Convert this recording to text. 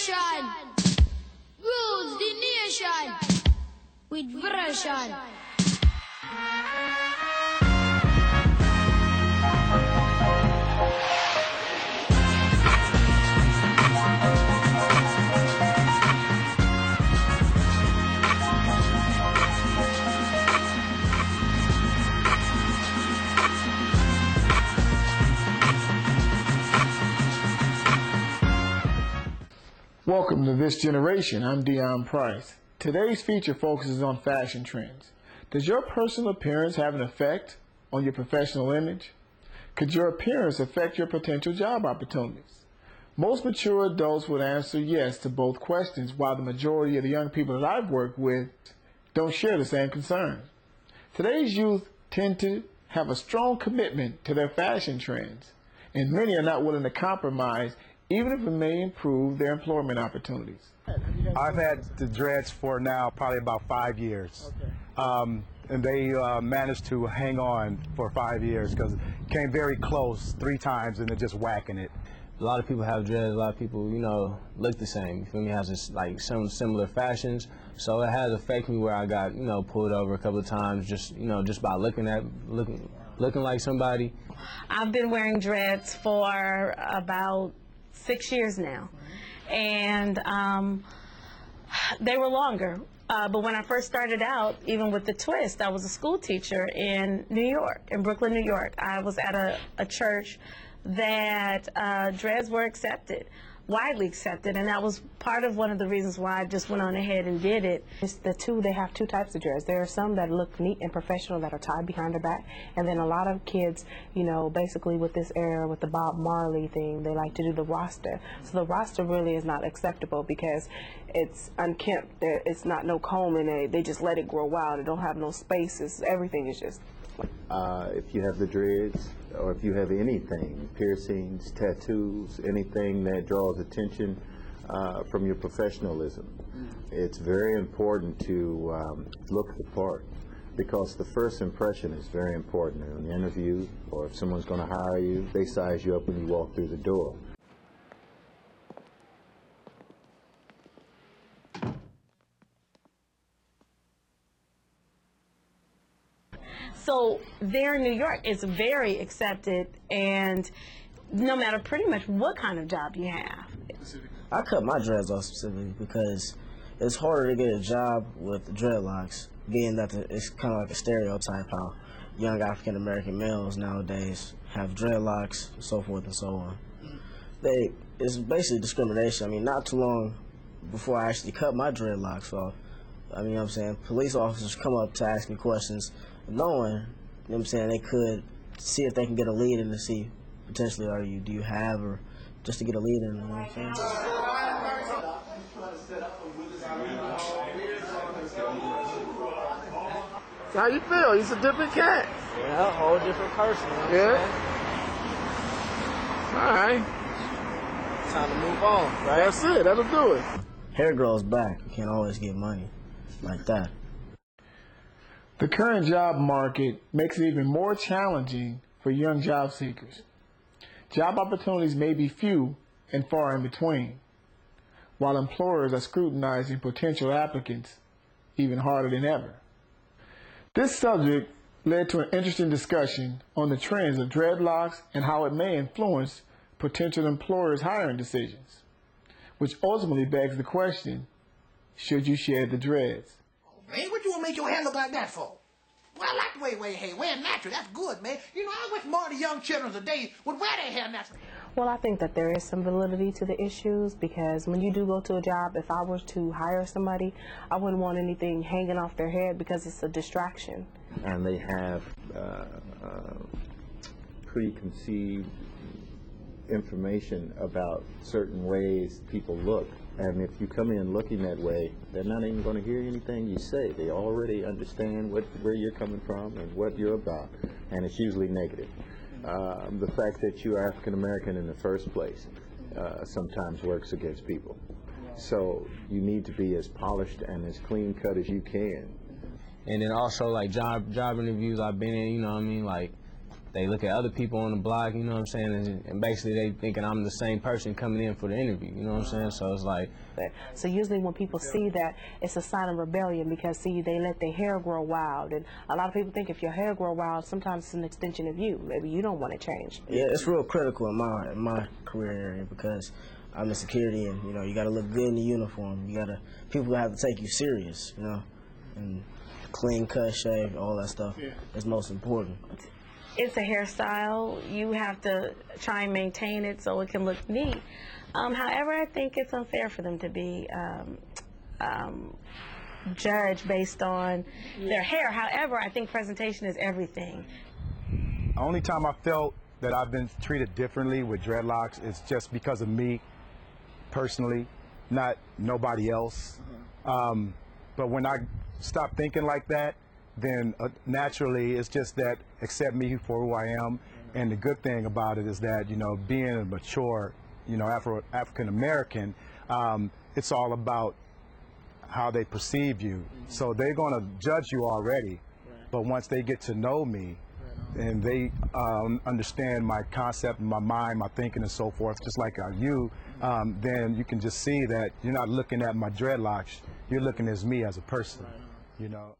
generation rules the nation with version. Welcome to This Generation. I'm Dion Price. Today's feature focuses on fashion trends. Does your personal appearance have an effect on your professional image? Could your appearance affect your potential job opportunities? Most mature adults would answer yes to both questions, while the majority of the young people that I've worked with don't share the same concern. Today's youth tend to have a strong commitment to their fashion trends, and many are not willing to compromise even if it may improve their employment opportunities. I've had the dreads for now probably about 5 years. Okay. And they managed to hang on for 5 years because it came very close 3 times and they're just whacking it. A lot of people have dreads, a lot of people, look the same. You feel me? Has this, like some similar fashions. So it has affected me where I got, pulled over a couple of times just by looking like somebody. I've been wearing dreads for about 6 years now, and they were longer. But when I first started out, even with the twist, I was a school teacher in New York, in Brooklyn, New York. I was at a church that dreads were accepted, widely accepted, and that was part of one of the reasons why I just went on ahead and did it. It's they have two types of dreads. There are some that look neat and professional that are tied behind their back, and then a lot of kids, basically with this era, with the Bob Marley thing, they like to do the rasta. So the rasta really is not acceptable because it's unkempt. It's not no comb in it. They just let it grow wild. It don't have no spaces. Everything is just if you have the dreads, or if you have anything, piercings, tattoos, anything that draws attention from your professionalism, it's very important to look the part, because the first impression is very important in an interview, or if someone's going to hire you, they size you up when you walk through the door. So there in New York, it's very accepted, and no matter pretty much what kind of job you have. I cut my dreads off specifically because it's harder to get a job with dreadlocks, being that it's kind of like a stereotype how young African American males nowadays have dreadlocks, so forth and so on. It's basically discrimination. I mean, not too long before I actually cut my dreadlocks off, police officers come up to ask me questions, knowing, they could see if they can get a lead in to see potentially do you have, or just to get a lead in, How you feel? He's a different cat. Yeah, a whole different person. Yeah. All right. Time to move on, right? That's it. That'll do it. Hair grows back. You can't always get money like that. The current job market makes it even more challenging for young job seekers. Job opportunities may be few and far in between, while employers are scrutinizing potential applicants even harder than ever. This subject led to an interesting discussion on the trends of dreadlocks and how it may influence potential employers' hiring decisions, which ultimately begs the question, should you shed the dreads? Man, what you want to make your hair look like that for? Well, I like the way wear hair. Wear natural, that's good, man. I wish more of the young children today would wear their hair natural. Well, I think that there is some validity to the issues, because when you do go to a job, if I were to hire somebody, I wouldn't want anything hanging off their head because it's a distraction. And they have preconceived information about certain ways people look. And if you come in looking that way, they're not even going to hear anything you say. They already understand where you're coming from and what you're about, and it's usually negative. The fact that you're African American in the first place sometimes works against people. So you need to be as polished and as clean cut as you can. And then also, like, job interviews I've been in, they look at other people on the block, you know what I'm saying, and basically they thinking I'm the same person coming in for the interview, you know what I'm saying? So it's like... So usually when people see that, it's a sign of rebellion because, see, they let their hair grow wild. And a lot of people think if your hair grow wild, sometimes it's an extension of you. Maybe you don't want to change. Yeah, it's real critical in my career area because I'm in security and, you know, you got to look good in the uniform. People have to take you serious, you know, and clean cut, shave, all that stuff is most important. It's a hairstyle. You have to try and maintain it so it can look neat. However, I think it's unfair for them to be judged based on their hair. However, I think presentation is everything. The only time I felt that I've been treated differently with dreadlocks is just because of me personally, not nobody else. But when I stop thinking like that, then naturally it's just that accept me for who I am. And the good thing about it is that, you know, being a mature, you know, African American, it's all about how they perceive you. So they're going to judge you already, but once they get to know me and they understand my concept, my mind, my thinking and so forth, just like you, then you can just see that you're not looking at my dreadlocks, you're looking at me as a person, you know.